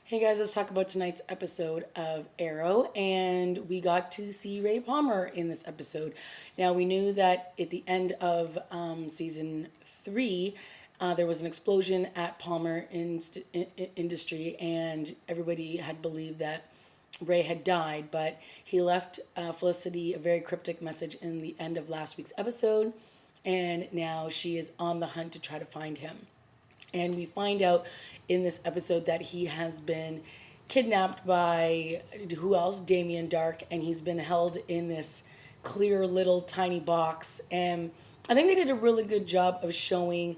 Hey guys, let's talk about tonight's episode of Arrow, and we got to see Ray Palmer in this episode. Now, we knew that at the end of season 3, there was an explosion at Palmer Industry, and everybody had believed that Ray had died, but he left Felicity a very cryptic message in the end of last week's episode, and now she is on the hunt to try to find him. And we find out in this episode that he has been kidnapped by who else? Damian Dark, and he's been held in this clear little tiny box. And I think they did a really good job of showing,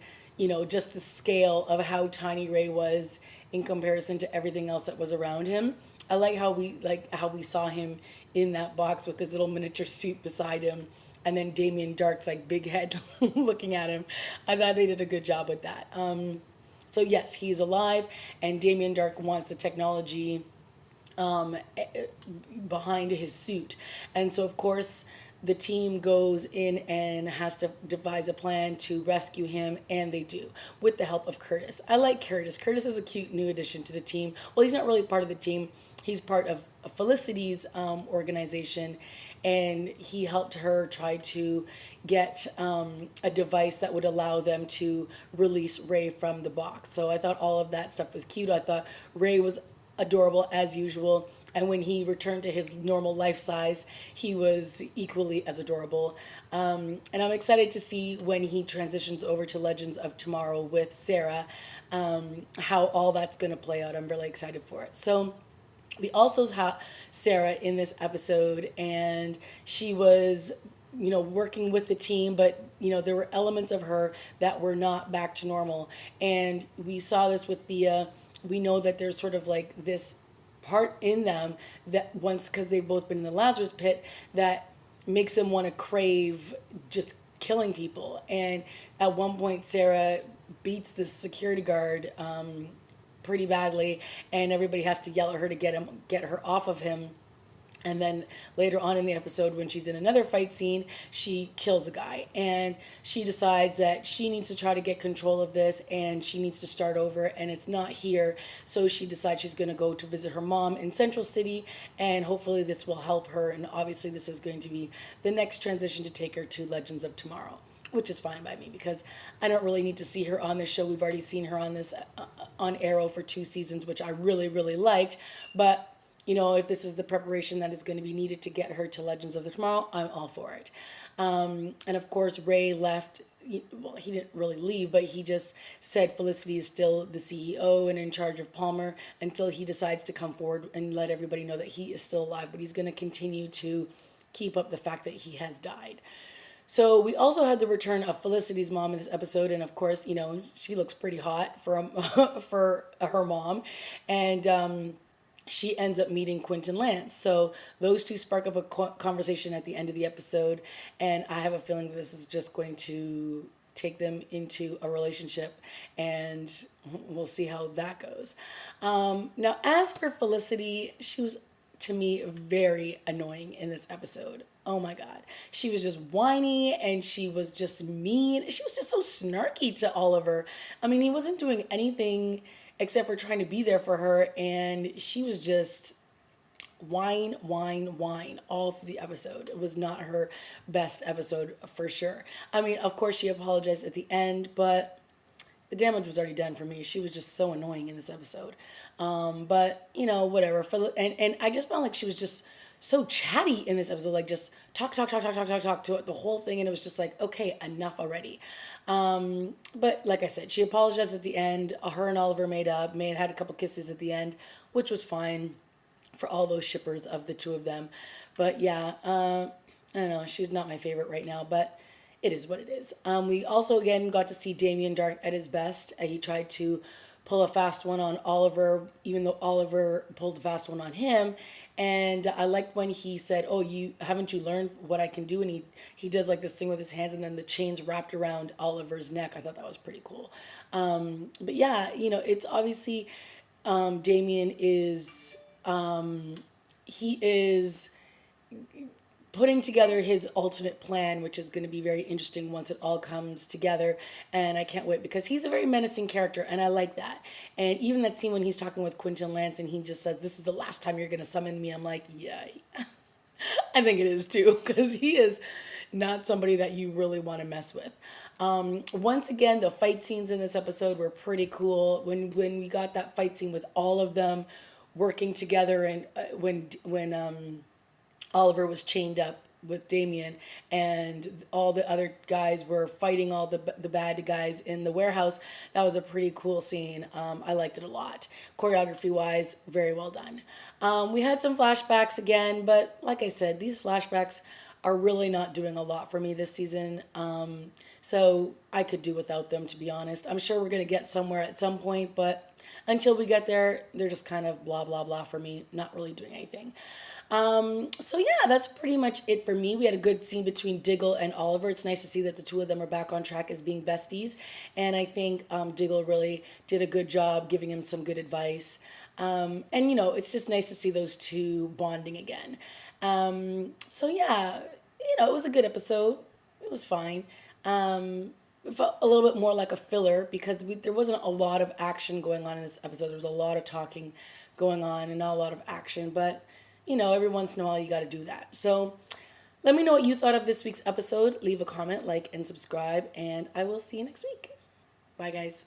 just the scale of how tiny Ray was in comparison to everything else that was around him. I like how we saw him in that box with his little miniature suit beside him, and then Damien Dark's like big head looking at him. I thought they did a good job with that. So yes, he's alive, and Damien Dark wants the technology behind his suit, and so of course the team goes in and has to devise a plan to rescue him, and they do with the help of Curtis. I like Curtis. Curtis is a cute new addition to the team. Well, he's not really part of the team. He's part of Felicity's organization, and he helped her try to get a device that would allow them to release Ray from the box. So I thought all of that stuff was cute. I thought Ray was adorable as usual, and when he returned to his normal life size, he was equally as adorable. And I'm excited to see when he transitions over to Legends of Tomorrow with Sarah, how all that's going to play out. I'm really excited for it. So we also have Sarah in this episode, and she was, working with the team, but, there were elements of her that were not back to normal. And we saw this with Thea. We know that there's sort of like this part in them that once, because they've both been in the Lazarus pit, that makes them want to crave just killing people. And at one point, Sarah beats the security guard pretty badly, and everybody has to yell at her to get her off of him. And then later on in the episode, when she's in another fight scene, she kills a guy. And she decides that she needs to try to get control of this, and she needs to start over, and it's not here. So she decides she's going to go to visit her mom in Central City, and hopefully this will help her. And obviously this is going to be the next transition to take her to Legends of Tomorrow, which is fine by me because I don't really need to see her on this show. We've already seen her on this on Arrow for 2 seasons, which I really, really liked. But if this is the preparation that is going to be needed to get her to Legends of the Tomorrow, I'm all for it. And of course, Ray left. Well, he didn't really leave, but he just said Felicity is still the CEO and in charge of Palmer until he decides to come forward and let everybody know that he is still alive. But he's going to continue to keep up the fact that he has died. So we also had the return of Felicity's mom in this episode, and of course, she looks pretty hot for for her mom, and she ends up meeting Quentin Lance. So those two spark up a conversation at the end of the episode, and I have a feeling that this is just going to take them into a relationship, and we'll see how that goes. Now, as for Felicity, she was, to me, very annoying in this episode. Oh my God. She was just whiny, and she was just mean. She was just so snarky to Oliver. I mean, he wasn't doing anything except for trying to be there for her, and she was just whine, whine, whine all through the episode. It was not her best episode for sure. I mean, of course, she apologized at the end, but the damage was already done for me. She was just so annoying in this episode. But, whatever. And I just felt like she was just so chatty in this episode, like just talk to it, the whole thing. And it was just like, okay, enough already. But like I said, she apologized at the end. Her and Oliver had a couple kisses at the end, which was fine for all those shippers of the two of them. But yeah, I don't know. She's not my favorite right now, but it is what it is. We also again got to see Damian Dark at his best. He tried to pull a fast one on Oliver, even though Oliver pulled a fast one on him. And I liked when he said, "Oh, haven't you learned what I can do?" And he does like this thing with his hands, and then the chains wrapped around Oliver's neck. I thought that was pretty cool. But yeah, it's obviously Damien is he is putting together his ultimate plan, which is going to be very interesting once it all comes together. And I can't wait because he's a very menacing character, and I like that. And even that scene when he's talking with Quentin Lance and he just says, "This is the last time you're going to summon me," I'm like, yeah, I think it is too, because he is not somebody that you really want to mess with. Once again, the fight scenes in this episode were pretty cool. When we got that fight scene with all of them working together, and when Oliver was chained up with Damian, and all the other guys were fighting all the bad guys in the warehouse. That was a pretty cool scene. I liked it a lot. Choreography wise, very well done. We had some flashbacks again, but like I said, these flashbacks are really not doing a lot for me this season. So I could do without them, to be honest. I'm sure we're going to get somewhere at some point, but until we get there, they're just kind of blah, blah, blah for me, not really doing anything. So yeah, that's pretty much it for me. We had a good scene between Diggle and Oliver. It's nice to see that the two of them are back on track as being besties. And I think Diggle really did a good job giving him some good advice. And, it's just nice to see those two bonding again. So yeah, it was a good episode. It was fine. It felt a little bit more like a filler because there wasn't a lot of action going on in this episode. There was a lot of talking going on and not a lot of action. But, every once in a while you got to do that. So let me know what you thought of this week's episode. Leave a comment, like, and subscribe. And I will see you next week. Bye, guys.